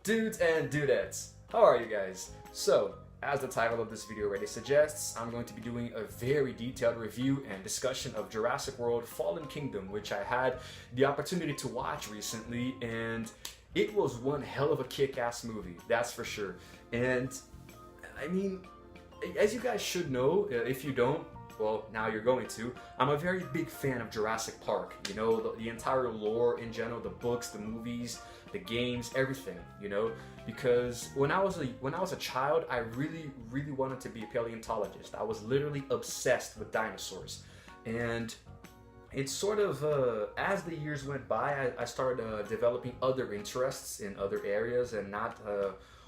Dudes and dudettes, how are you guys? So, as the title of this video already suggests, I'm going to be doing a very detailed review and discussion of Jurassic World Fallen Kingdom, which I had the opportunity to watch recently, and it was one hell of a kick-ass movie, that's for sure. And, I mean, as you guys should know, if you don't, well, now you're going to. I'm a very big fan of Jurassic Park, you know, the entire lore in general, the books, the movies, the games, everything, you know, because when I was a child, I really wanted to be a paleontologist. I was literally obsessed with dinosaurs. And it's sort of, as the years went by, I started developing other interests in other areas and not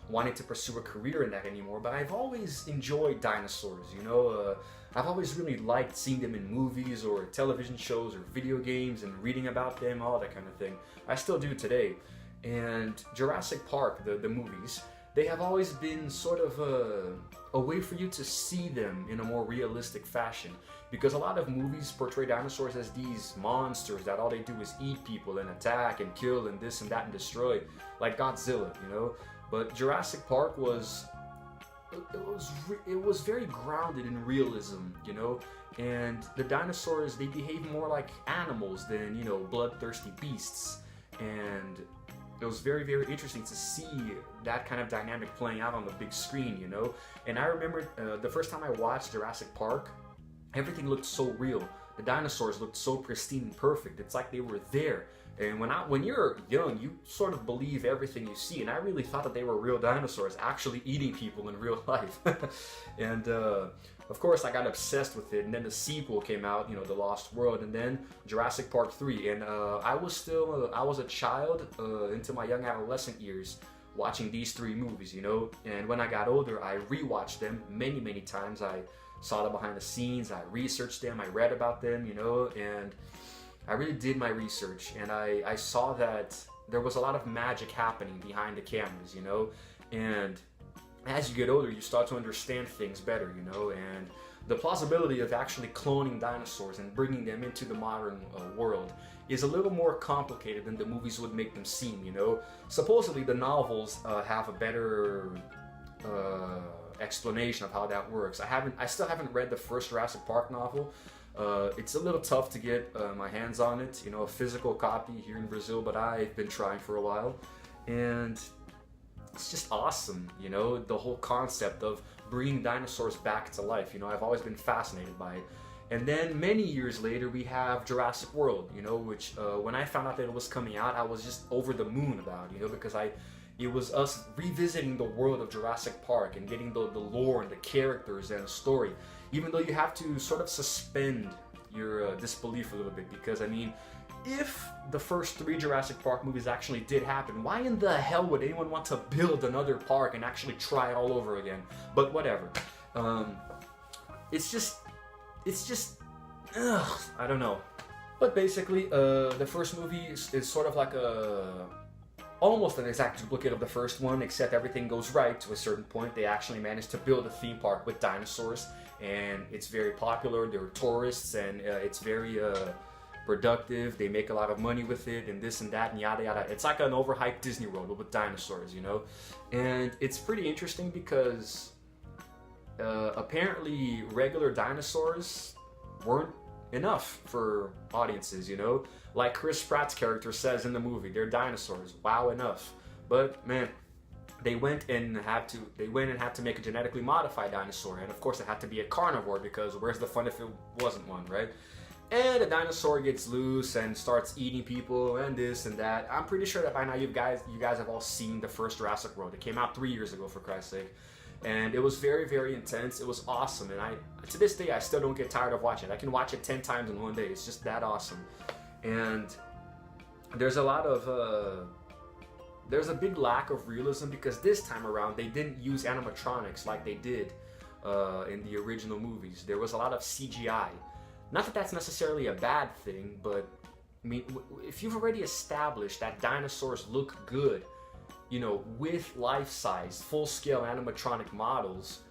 wanting to pursue a career in that anymore, but I've always enjoyed dinosaurs, you know. I've always really liked seeing them in movies or television shows or video games and reading about them, all that kind of thing. I still do today. And Jurassic Park, the movies, they have always been sort of a way for you to see them in a more realistic fashion. Because a lot of movies portray dinosaurs as these monsters that all they do is eat people and attack and kill and this and that and destroy, like Godzilla, you know. But Jurassic Park was very grounded in realism, you know, and the dinosaurs, they behave more like animals than, you know, bloodthirsty beasts. And it was very interesting to see that kind of dynamic playing out on the big screen, you know. And I remember the first time I watched Jurassic Park, everything looked so real. The dinosaurs looked so pristine and perfect. It's like they were there. And when you're young, you sort of believe everything you see. And I really thought that they were real dinosaurs actually eating people in real life. And of course, I got obsessed with it. And then the sequel came out, you know, The Lost World, and then Jurassic Park 3. And I was a child into my young adolescent years watching these three movies, you know. And when I got older, I rewatched them many times. I saw the behind the scenes, I researched them, I read about them, you know, and I really did my research, and I saw that there was a lot of magic happening behind the cameras, you know. And as you get older, you start to understand things better, you know. And the plausibility of actually cloning dinosaurs and bringing them into the modern world is a little more complicated than the movies would make them seem, you know. Supposedly the novels have a better explanation of how that works. I still haven't read the first Jurassic Park novel. It's a little tough to get my hands on it, you know, a physical copy here in Brazil, but I've been trying for a while. And it's just awesome, you know, the whole concept of bringing dinosaurs back to life, you know. I've always been fascinated by it. And then many years later, we have Jurassic World, you know, which when I found out that it was coming out, I was just over the moon about, you know, because it was us revisiting the world of Jurassic Park and getting the lore and the characters and the story. Even though you have to sort of suspend your disbelief a little bit, because I mean, if the first three Jurassic Park movies actually did happen, why in the hell would anyone want to build another park and actually try all over again? But whatever. It's just, I don't know. But basically, the first movie is sort of like almost an exact duplicate of the first one, except everything goes right to a certain point. They actually managed to build a theme park with dinosaurs, and it's very popular. There are tourists, and it's very productive. They make a lot of money with it, and this and that, and yada yada. It's like an overhyped Disney World, but with dinosaurs, you know? And it's pretty interesting because apparently regular dinosaurs weren't enough for audiences, you know. Like Chris Pratt's character says in the movie, they're dinosaurs. Wow, enough. But man, they went and had to make a genetically modified dinosaur, and of course it had to be a carnivore, because where's the fun if it wasn't one, right? And the dinosaur gets loose and starts eating people and this and that. I'm pretty sure that by now you guys have all seen the first Jurassic World. It came out 3 years ago, for Christ's sake. And it was very intense. It was awesome, and to this day I still don't get tired of watching it. I can watch it 10 times in one day. It's just that awesome. And there's a lot of there's a big lack of realism, because this time around they didn't use animatronics like they did in the original movies. There was a lot of CGI. Not that that's necessarily a bad thing, but I mean, if you've already established that dinosaurs look good, you know, with life-size, full-scale animatronic models,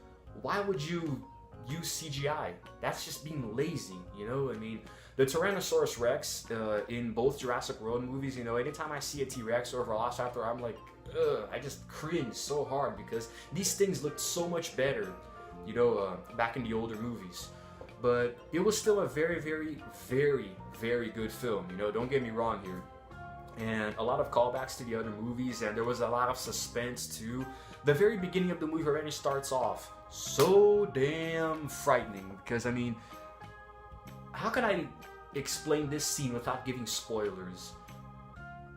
why would you use CGI. That's just being lazy, you know? I mean, the Tyrannosaurus Rex in both Jurassic World movies, you know, anytime I see a T-Rex or a Velociraptor, I'm like, ugh, I just cringe so hard because these things looked so much better, you know, back in the older movies. But it was still a very, very, very, very good film, you know, don't get me wrong here. And a lot of callbacks to the other movies, and there was a lot of suspense too. The very beginning of the movie already starts off so damn frightening because, I mean, how can I explain this scene without giving spoilers?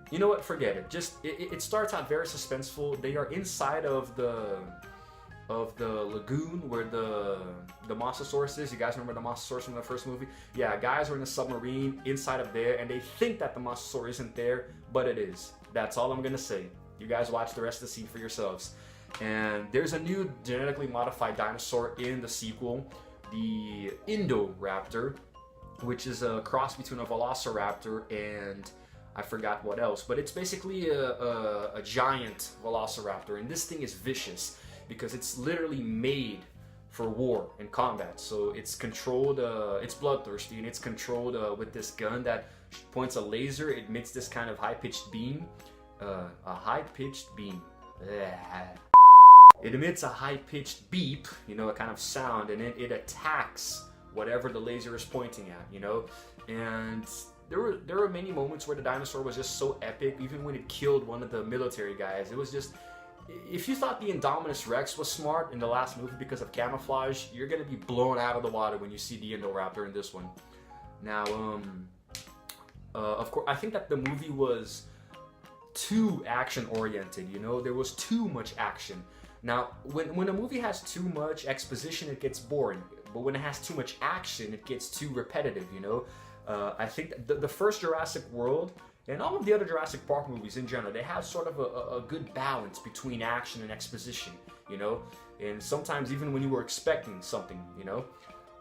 You know what, forget it. Just, it starts out very suspenseful. They are inside of the lagoon where the Mosasaurus is. You guys remember the Mosasaurus from the first movie? Yeah, guys are in a submarine inside of there, and they think that the Mosasaur isn't there, but it is. That's all I'm gonna say. You guys watch the rest of the scene for yourselves. And there's a new genetically modified dinosaur in the sequel, the Indoraptor, which is a cross between a Velociraptor and I forgot what else, but it's basically a giant Velociraptor, and this thing is vicious because it's literally made for war and combat. So it's controlled, it's bloodthirsty, and it's controlled with this gun that points a laser. It emits this kind of high-pitched beam, a high-pitched beam. It emits a high-pitched beep, you know, a kind of sound, and then it attacks whatever the laser is pointing at, you know. And there were many moments where the dinosaur was just so epic, even when it killed one of the military guys. It was just, if you thought the Indominus Rex was smart in the last movie because of camouflage, you're gonna be blown out of the water when you see the Indoraptor in this one. Now, of course, I think that the movie was too action-oriented, you know? There was too much action. Now, when a movie has too much exposition, it gets boring. But when it has too much action, it gets too repetitive, you know? I think the first Jurassic World and all of the other Jurassic Park movies in general, they have sort of a good balance between action and exposition, you know? And sometimes even when you were expecting something, you know?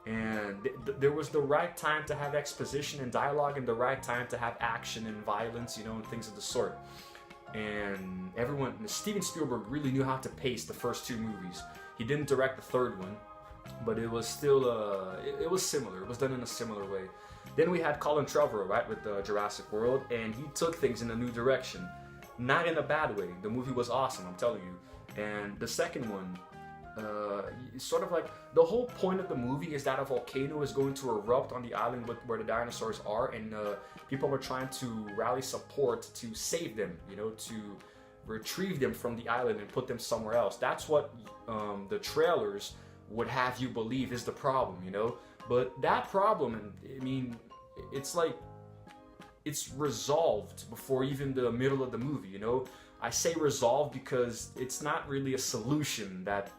And there was the right time to have exposition and dialogue and the right time to have action and violence, you know, and things of the sort. And Steven Spielberg really knew how to pace the first two movies. He didn't direct the third one, but it was still, it was similar. It was done in a similar way. Then we had Colin Trevorrow, right, with Jurassic World, and he took things in a new direction. Not in a bad way. The movie was awesome, I'm telling you. And the second one, sort of like, the whole point of the movie is that a volcano is going to erupt on the island where the dinosaurs are, and people are trying to rally support to save them, you know, to retrieve them from the island and put them somewhere else. That's what the trailers would have you believe is the problem, you know? But that problem, and I mean, it's like, it's resolved before even the middle of the movie, you know? I say resolved because it's not really a solution that,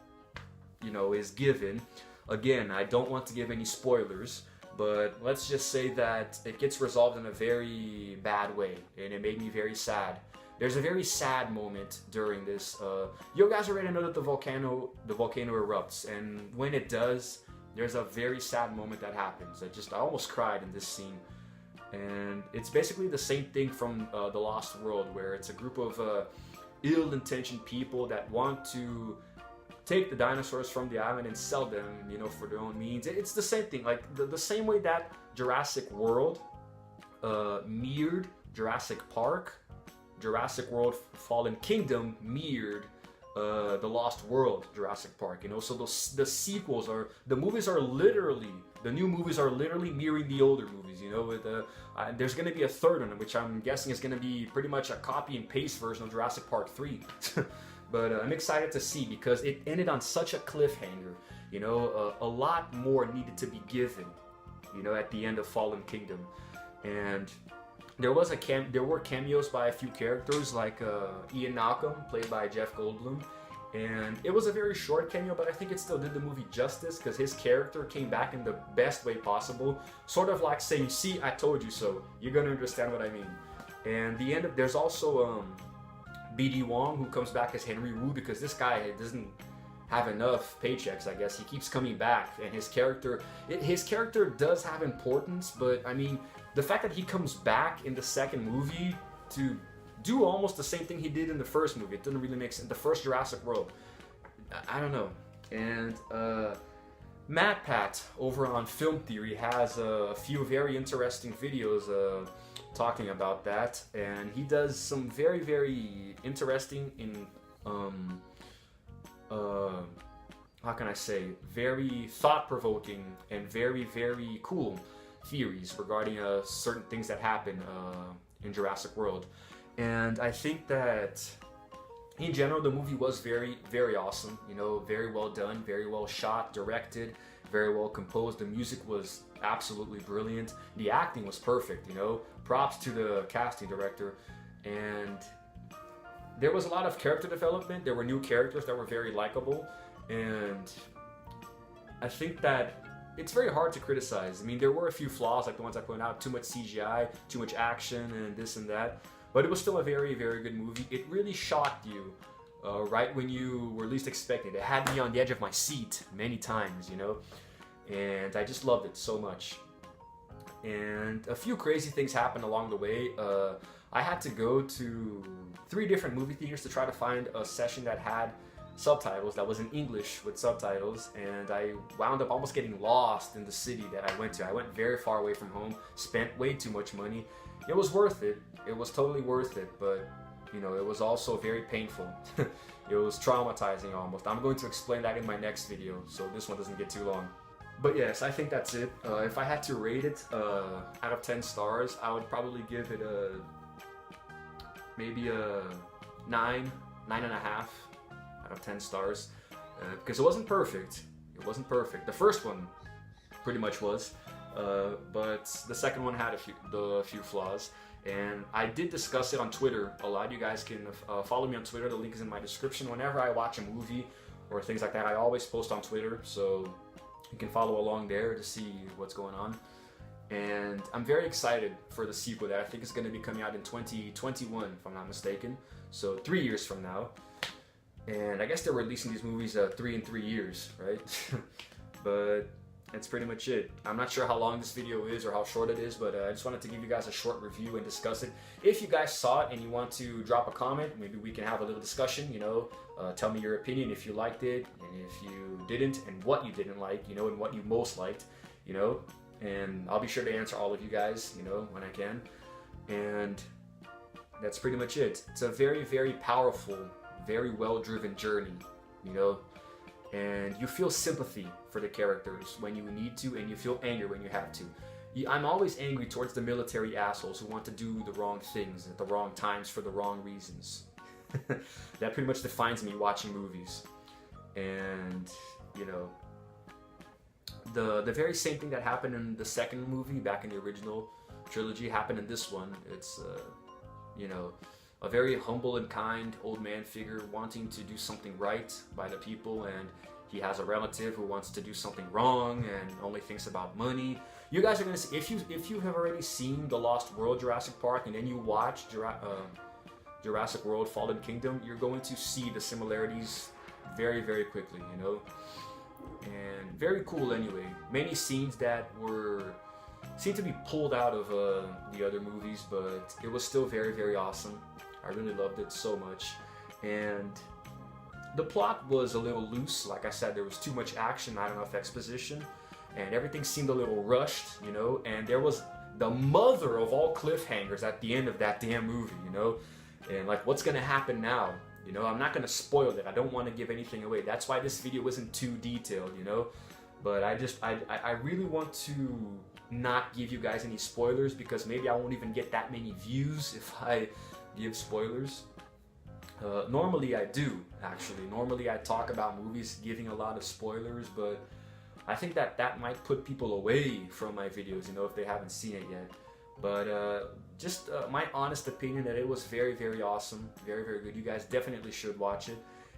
you know, is given. Again, I don't want to give any spoilers, but let's just say that it gets resolved in a very bad way, and it made me very sad. There's a very sad moment during this. You guys already know that the volcano erupts, and when it does, there's a very sad moment that happens. I almost cried in this scene. And it's basically the same thing from The Lost World, where it's a group of ill-intentioned people that want to take the dinosaurs from the island and sell them, you know, for their own means. It's the same thing, like the same way that Jurassic World mirrored Jurassic Park, Jurassic World Fallen Kingdom mirrored the Lost World Jurassic Park, you know. So the sequels are, the new movies are literally mirroring the older movies, you know. With there's going to be a third one, which I'm guessing is going to be pretty much a copy and paste version of Jurassic Park 3. But I'm excited to see, because it ended on such a cliffhanger, you know. A lot more needed to be given, you know, at the end of Fallen Kingdom. And there were cameos by a few characters, like Ian Malcolm, played by Jeff Goldblum. And it was a very short cameo, but I think it still did the movie justice, because his character came back in the best way possible. Sort of like saying, see, I told you so. You're going to understand what I mean. And there's also B.D. Wong, who comes back as Henry Wu, because this guy doesn't have enough paychecks, I guess. He keeps coming back, and his character does have importance, but I mean, the fact that he comes back in the second movie to do almost the same thing he did in the first movie, it doesn't really make sense. The first Jurassic World, I don't know. And Matt Pat over on Film Theory has a few very interesting videos talking about that, and he does some very, very interesting in how can I say, very thought-provoking and very, very cool theories regarding certain things that happen in Jurassic World. And I think that in general the movie was very, very awesome, you know, very well done, very well shot, directed, very well composed. The music was absolutely brilliant. The acting was perfect, you know. Props to the casting director. And there was a lot of character development. There were new characters that were very likable. And I think that it's very hard to criticize. I mean, there were a few flaws like the ones I pointed out. Too much CGI, too much action, and this and that. But it was still a very, very good movie. It really shocked you right when you were least expecting it. It had me on the edge of my seat many times, you know? And I just loved it so much. And a few crazy things happened along the way. I had to go to 3 different movie theaters to try to find a session that had subtitles, that was in English with subtitles, and I wound up almost getting lost in the city that I went to. I went very far away from home, spent way too much money. It was worth it. It was totally worth it, but you know, it was also very painful. It was traumatizing almost. I'm going to explain that in my next video, so this one doesn't get too long. But yes, I think that's it. If I had to rate it out of 10 stars, I would probably give it maybe a 9.5 out of 10 stars. Because it wasn't perfect. It wasn't perfect. The first one pretty much was. But the second one had a few flaws. And I did discuss it on Twitter a lot. You guys can follow me on Twitter. The link is in my description. Whenever I watch a movie or things like that, I always post on Twitter. So you can follow along there to see what's going on. And I'm very excited for the sequel that I think is going to be coming out in 2021, if I'm not mistaken. So 3 years from now. And I guess they're releasing these movies 3 in 3 years, right? But that's pretty much it. I'm not sure how long this video is or how short it is, but I just wanted to give you guys a short review and discuss it. If you guys saw it and you want to drop a comment, maybe we can have a little discussion, you know. Tell me your opinion if you liked it, and if you didn't, and what you didn't like, you know, and what you most liked, you know. And I'll be sure to answer all of you guys, you know, when I can. And that's pretty much it. It's a very, very powerful, very well-driven journey, you know. And you feel sympathy for the characters when you need to, and you feel anger when you have to. I'm always angry towards the military assholes who want to do the wrong things at the wrong times for the wrong reasons. That pretty much defines me watching movies. And, you know, the very same thing that happened in the second movie, back in the original trilogy, happened in this one. It's, you know, a very humble and kind old man figure wanting to do something right by the people, and he has a relative who wants to do something wrong and only thinks about money. You guys are gonna see, if you have already seen The Lost World Jurassic Park and then you watch Jurassic World Fallen Kingdom, you're going to see the similarities very, very quickly, you know. And very cool anyway. Many scenes that seemed to be pulled out of the other movies, but it was still very, very awesome. I really loved it so much. And the plot was a little loose. Like I said, there was too much action, not enough exposition, and everything seemed a little rushed, you know. And there was the mother of all cliffhangers at the end of that damn movie, you know. And like, what's gonna happen now? You know, I'm not gonna spoil it. I don't want to give anything away. That's why this video isn't too detailed, you know. But I really want to not give you guys any spoilers, because maybe I won't even get that many views if I give spoilers. Normally I do, actually. Normally I talk about movies giving a lot of spoilers, but I think that might put people away from my videos, you know, if they haven't seen it yet. But just my honest opinion that it was very, very awesome, very, very good. You guys definitely should watch it.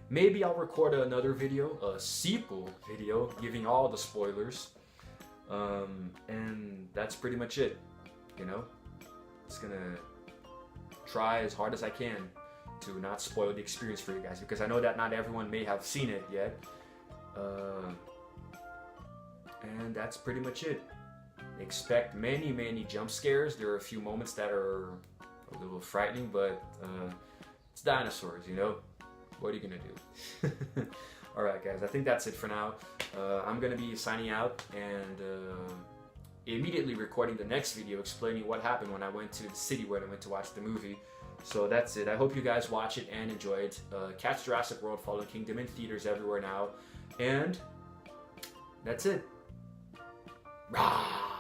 Maybe I'll record another video, a sequel video, giving all the spoilers. And that's pretty much it, you know. Just gonna try as hard as I can to not spoil the experience for you guys, because I know that not everyone may have seen it yet. And that's pretty much it. Expect many, many jump scares. There are a few moments that are a little frightening, but it's dinosaurs, you know? What are you gonna do? Alright guys, I think that's it for now. I'm gonna be signing out and immediately recording the next video explaining what happened when I went to the city where I went to watch the movie. So that's it. I hope you guys watch it and enjoy it. Catch Jurassic World Fallen Kingdom in theaters everywhere now. And that's it. Rah!